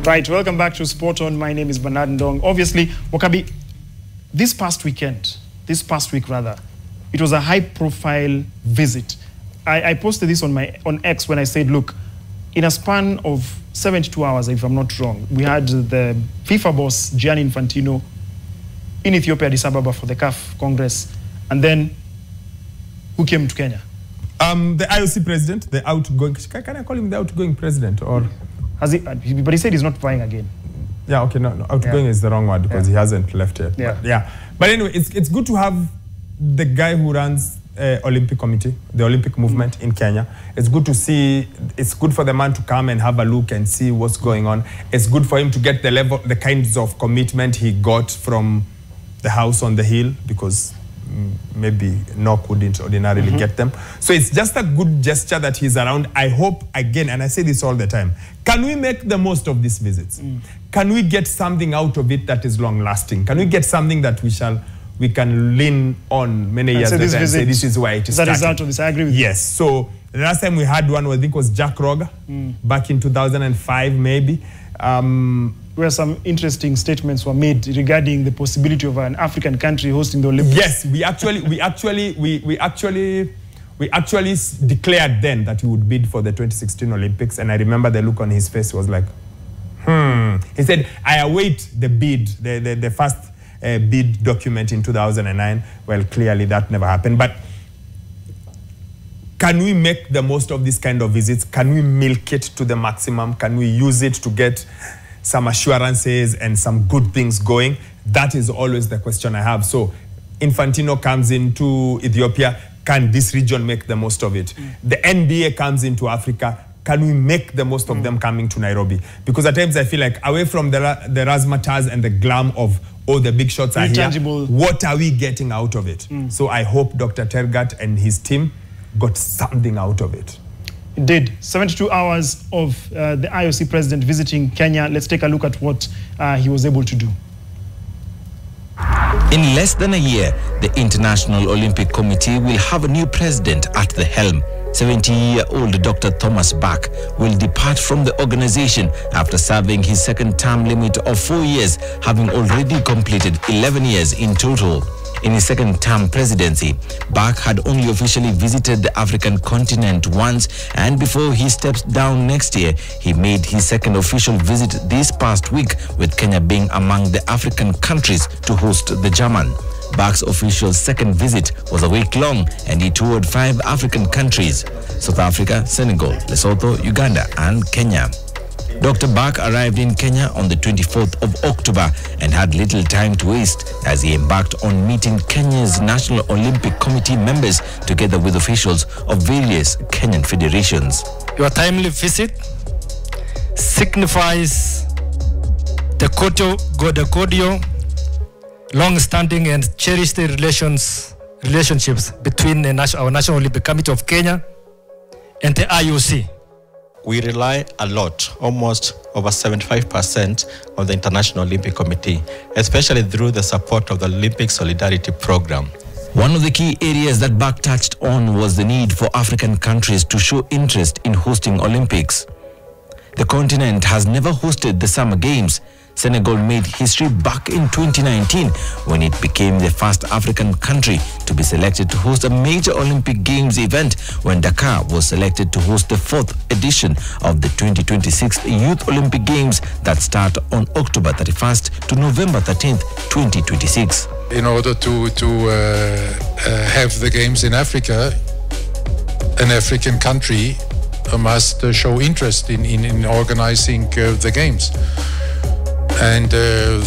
Right, welcome back to Sport On. My name is Bernard Ndong. Obviously, Wakabi, this past week, rather, it was a high-profile visit. I posted this on X when I said, look, in a span of 72 hours, if I'm not wrong, we had the FIFA boss, Gianni Infantino, in Ethiopia, Addis Ababa, for the CAF Congress. And then, who came to Kenya? The IOC president, the outgoing, can I call him the outgoing president? Or has he, but he said he's not vying again. Yeah, okay, no, outgoing is the wrong word because he hasn't left yet. Yeah. But anyway, it's good to have the guy who runs Olympic committee, the Olympic movement in Kenya. It's good to see, it's good for the man to come and have a look and see what's going on. It's good for him to get the kinds of commitment he got from the house on the hill, because maybe no couldn't ordinarily get them. So it's just a good gesture that he's around. I hope, again, and I say this all the time, can we make the most of these visits? Can we get something out of it that is long-lasting? Can we get something that we can lean on many years later and say this is why it is the result of this? I agree with you. Yes. So the last time we had one, I think, was Jack Roger, back in 2005, maybe. Where some interesting statements were made regarding the possibility of an African country hosting the Olympics. Yes, we actually declared then that we would bid for the 2016 Olympics, and I remember the look on his face was like, He said, I await the bid, the first bid document in 2009. Well, clearly that never happened. But can we make the most of this kind of visits? Can we milk it to the maximum? Can we use it to get some assurances and some good things going? That is always the question I have. So Infantino comes into Ethiopia. Can this region make the most of it? The NBA comes into Africa. Can we make the most of them coming to Nairobi? Because at times I feel like away from the razzmatazz and the glam of, oh, the big shots are here, what are we getting out of it? So I hope Dr. Tergat and his team got something out of it. It did. 72 hours of the IOC president visiting Kenya. Let's take a look at what he was able to do. In less than a year, the International Olympic Committee will have a new president at the helm. 70-year-old Dr. Thomas Bach will depart from the organization after serving his second term limit of 4 years, having already completed 11 years in total. In his second term presidency, Bach had only officially visited the African continent once, and before he steps down next year, he made his second official visit this past week, with Kenya being among the African countries to host the German. Bach's official second visit was a week long, and he toured 5 African countries: South Africa, Senegal, Lesotho, Uganda, and Kenya. Dr. Bach arrived in Kenya on the 24th of October and had little time to waste as he embarked on meeting Kenya's National Olympic Committee members together with officials of various Kenyan federations. Your timely visit signifies the cordial, long-standing and cherished relationships between our National Olympic Committee of Kenya and the IOC. We rely a lot, almost over 75% of the International Olympic Committee, especially through the support of the Olympic Solidarity Program. One of the key areas that Bach touched on was the need for African countries to show interest in hosting Olympics. The continent has never hosted the Summer Games. Senegal made history back in 2019 when it became the first African country to be selected to host a major Olympic Games event, when Dakar was selected to host the 4th edition of the 2026 Youth Olympic Games that start on October 31st to November 13th, 2026. In order to have the Games in Africa, an African country must show interest in organizing the Games. And a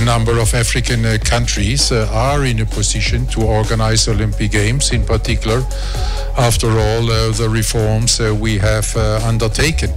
number of African countries are in a position to organize Olympic Games, in particular, after all the reforms we have undertaken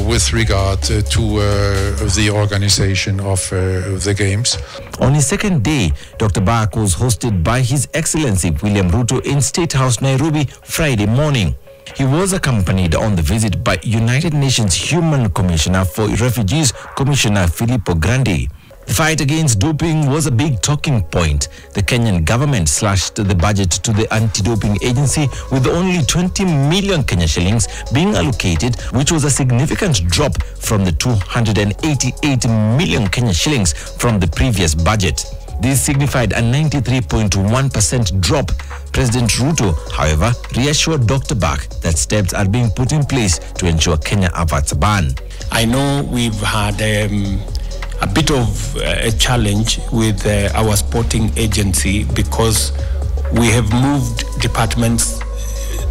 with regard to the organization of the Games. On his second day, Dr. Bach was hosted by His Excellency William Ruto in State House, Nairobi, Friday morning. He was accompanied on the visit by United Nations Human Commissioner for Refugees, Commissioner Filippo Grandi. The fight against doping was a big talking point. The Kenyan government slashed the budget to the anti-doping agency with only 20 million Kenya shillings being allocated, which was a significant drop from the 288 million Kenya shillings from the previous budget. This signified a 93.1% drop. President Ruto, however, reassured Dr. Bak that steps are being put in place to ensure Kenya averts a ban. I know we've had a bit of a challenge with our sporting agency because we have moved departments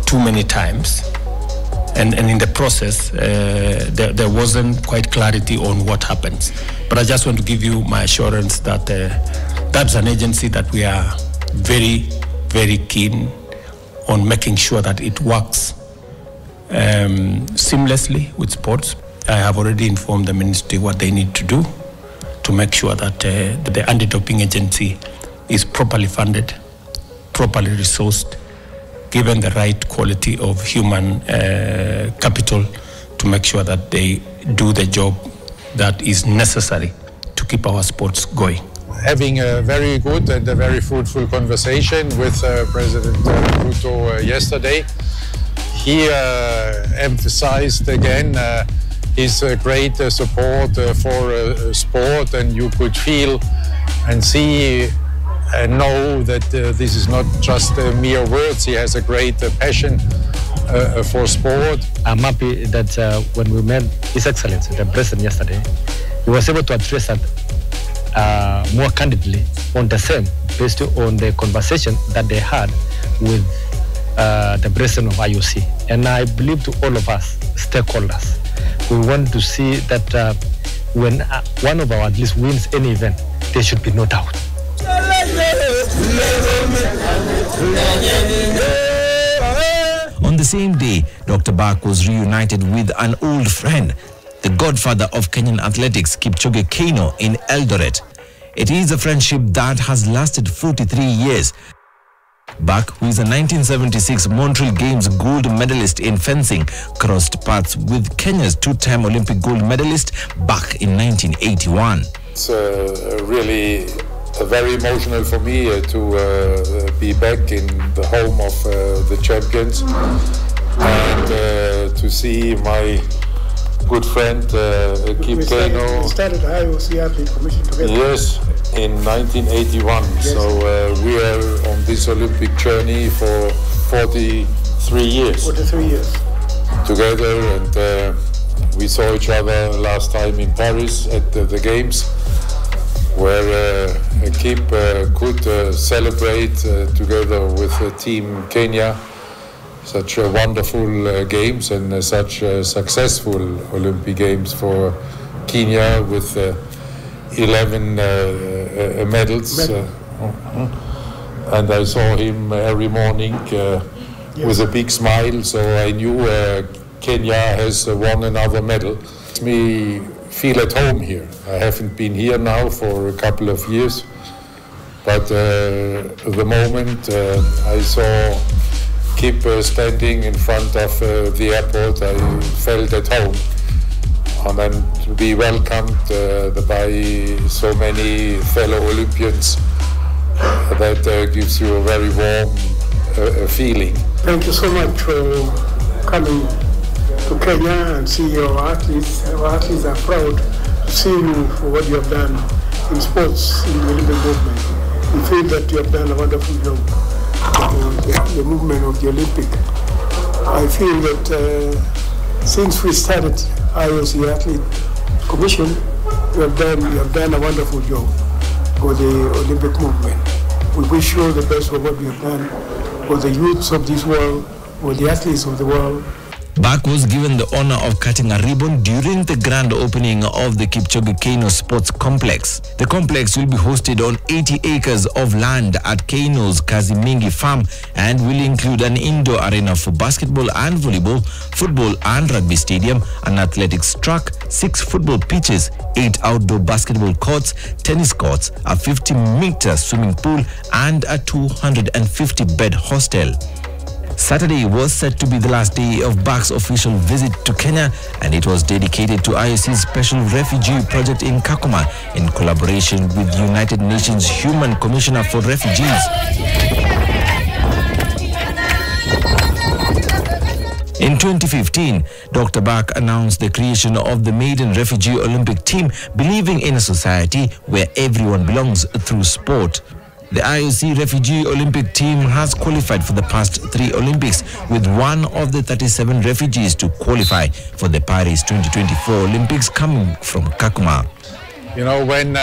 too many times, and in the process there wasn't quite clarity on what happens. But I just want to give you my assurance that that's an agency that we are very, very keen on making sure that it works seamlessly with sports. I have already informed the ministry what they need to do to make sure that the anti-doping agency is properly funded, properly resourced, given the right quality of human capital to make sure that they do the job that is necessary to keep our sports going. Having a very good and a very fruitful conversation with President Ruto yesterday, he emphasized again his great support for sport, and you could feel and see and know that this is not just mere words. He has a great passion for sport. I'm happy that when we met His Excellency, the President, yesterday, he was able to address that more candidly on the same, based on the conversation that they had with the President of IOC. And I believe to all of us, stakeholders, we want to see that when one of our athletes wins any event, there should be no doubt. On the same day, Dr. Bak was reunited with an old friend, the godfather of Kenyan athletics, Kipchoge Keino, in Eldoret. It is a friendship that has lasted 43 years. Bak, who is a 1976 Montreal Games gold medalist in fencing, crossed paths with Kenya's two-time Olympic gold medalist back in 1981. It's really very emotional for me to be back in the home of the champions and to see my good friend Kip Keino. We started IOC Athlete Commission together. Yes, in 1981. Yes. So we are on this Olympic journey for 43 years. 43 years. Together, and we saw each other last time in Paris at the Games, where Kip could celebrate together with Team Kenya such wonderful games and such successful Olympic Games for Kenya with 11 medals. And I saw him every morning with a big smile, so I knew Kenya has won another medal. It makes me feel at home here. I haven't been here now for a couple of years, but the moment I saw Kip standing in front of the airport, I felt at home. And then to be welcomed by so many fellow Olympians, that gives you a very warm feeling. Thank you so much for coming to Kenya and see your athletes. Our athletes are proud to see you for what you have done in sports, in the Olympic movement. We feel that you have done a wonderful job in the movement of the Olympic. I feel that since we started IOC Athlete Commission, you have done a wonderful job for the Olympic movement. We wish you all the best for what you have done for the youths of this world, for the athletes of the world. Bak was given the honor of cutting a ribbon during the grand opening of the Kipchoge Keino Sports Complex. The complex will be hosted on 80 acres of land at Keino's Kazimingi farm and will include an indoor arena for basketball and volleyball, football and rugby stadium, an athletics track, 6 football pitches, 8 outdoor basketball courts, tennis courts, a 50-meter swimming pool and a 250-bed hostel. Saturday was set to be the last day of Bak's official visit to Kenya, and it was dedicated to IOC's Special Refugee Project in Kakuma in collaboration with United Nations Human Commissioner for Refugees. In 2015, Dr. Bak announced the creation of the maiden refugee Olympic team, believing in a society where everyone belongs through sport. The IOC refugee Olympic team has qualified for the past 3 Olympics, with one of the 37 refugees to qualify for the Paris 2024 Olympics coming from Kakuma. You know, when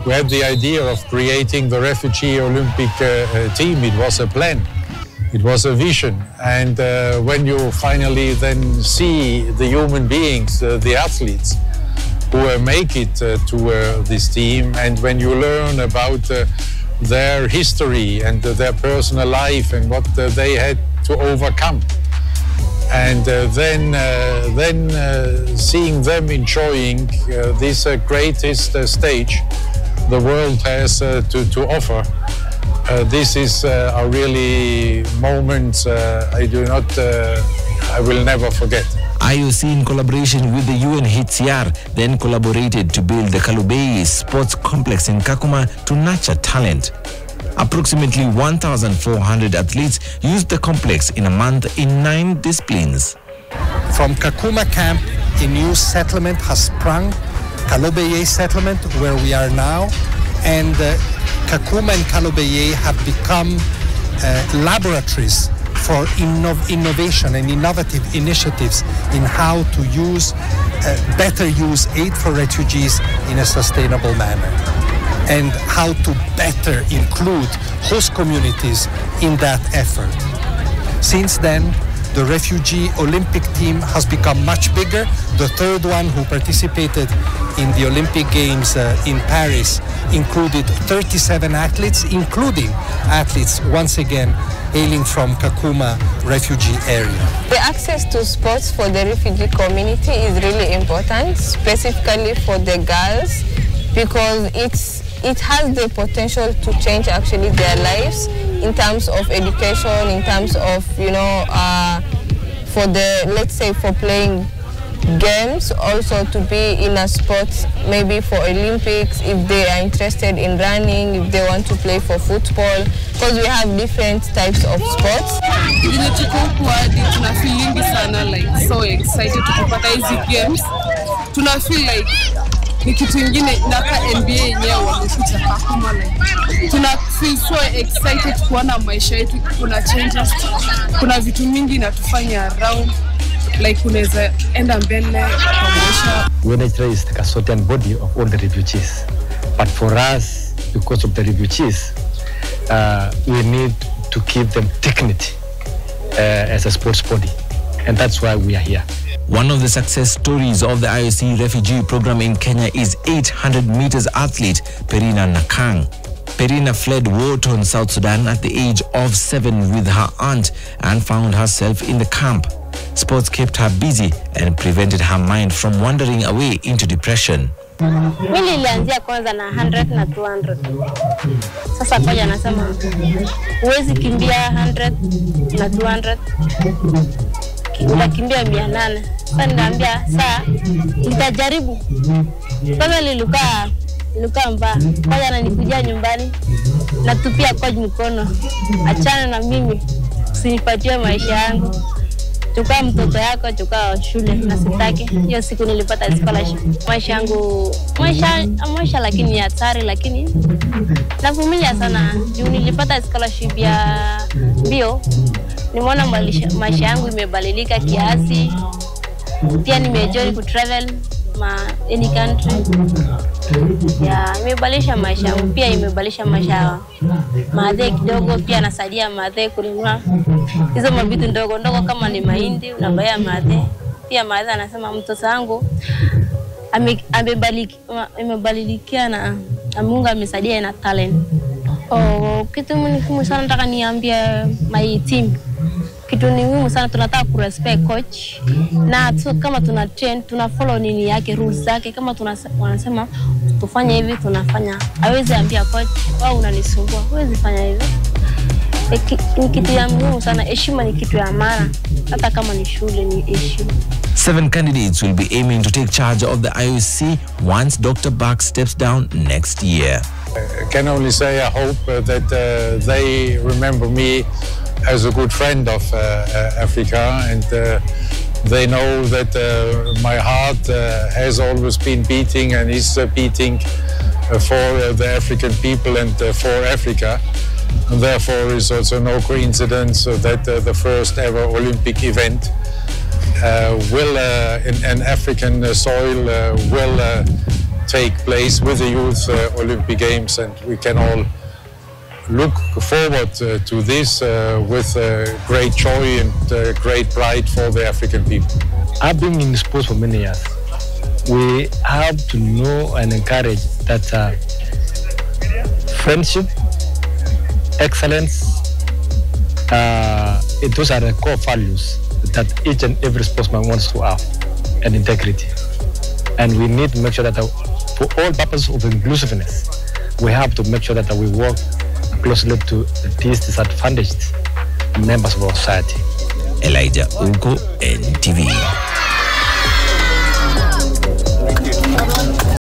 we had the idea of creating the refugee Olympic team, it was a plan. It was a vision, and when you finally then see the human beings, the athletes who make it to this team, and when you learn about their history and their personal life and what they had to overcome, and then seeing them enjoying this greatest stage the world has to offer. This is a really moment I will never forget. IOC, in collaboration with the UNHCR, then collaborated to build the Kalobei Sports Complex in Kakuma to nurture talent. Approximately 1,400 athletes used the complex in a month in 9 disciplines. From Kakuma camp, a new settlement has sprung, Kalobei settlement, where we are now, and Kakuma and Kalobei have become laboratories for innovation and innovative initiatives in how to better use aid for refugees in a sustainable manner, and how to better include host communities in that effort. Since then, the refugee Olympic team has become much bigger. The third one, who participated in the Olympic Games in Paris, included 37 athletes, including athletes, once again, hailing from Kakuma refugee area. The access to sports for the refugee community is really important, specifically for the girls, because it has the potential to change actually their lives in terms of education, in terms of, for playing games, also to be in a sport, maybe for Olympics, if they are interested in running, if they want to play for football, because we have different types of sports. So excited to kupata hizi games. Tuna feel like ni kitu ingine ndaka NBA yenyewe wamekuja Kakuma, like tuna feel so excited kuona maisha yetu kuna changes, kuna vitu mingi natufanya around, like kunaweza enda mbele kwa maisha. UNHCR is the custodian body of all the refugees, but for us, because of the refugees, we need to give them dignity as a sports body, and that's why we are here. One of the success stories of the IOC refugee program in Kenya is 800 meters athlete Perina Nakang. Perina fled war-torn South Sudan at the age of 7 with her aunt and found herself in the camp. Sports kept her busy and prevented her mind from wandering away into depression. Mimi nilianzia kwanza na 100 na 200. Sasa koja nasema huwezi kimbia 100 na 200. Nitakimbia 800. Sasa ninaambia saa nitajaribu. Kama nililuka mbaya. Koja ananikujia nyumbani natupia coach mkono. Achana na mimi. Usinipatie maisha yangu. Chukua mtoto yako, chukua shule na sitaki. Hiyo siku nilipata scholarship. Maisha lakini ya hatari, lakini navumilia sana. Juu nilipata scholarship ya bio. Nimeona maisha yangu imebadilika kiasi. Pia nimeenjoy ku travel any country. Imebadilisha maisha yangu, pia imebadilisha maisha madhe kidogo, pia nasaidia madhe kununua hizo mavitu ndogo ndogo kama ni mahindi unabaya madhe. Pia madhe anasema mtoto wangu amebadilikia na Mungu amesaidia na talent. Kitu muhimu sana nataka niambie my team. Kitu ni muhimu sana, tunataka ku respect coach, na kama tuna train tuna follow nini yake, rules zake. Kama wanasema tufanye hivi tunafanya. Hawezi ambia coach au unanisumbua, huwezi fanya hivi. Ni kitu ya muhimu sana. Heshima ni kitu ya maana. Hata kama ni shule ni heshima. 7 candidates will be aiming to take charge of the IOC once Dr. Bach steps down next year. I can only say I hope that they remember me as a good friend of Africa, and they know that my heart has always been beating and is beating for the African people and for Africa. And therefore, it's also no coincidence that the first ever Olympic event will in an African soil will take place with the Youth Olympic Games, and we can all look forward to this with great joy and great pride for the African people. I've been in sports for many years. We have to know and encourage that friendship, excellence, those are the core values that each and every sportsman wants to have, and integrity. And we need to make sure that for all purposes of inclusiveness, we have to make sure that we work closely to these disadvantaged members of our society. Elijah Ugo, NTV.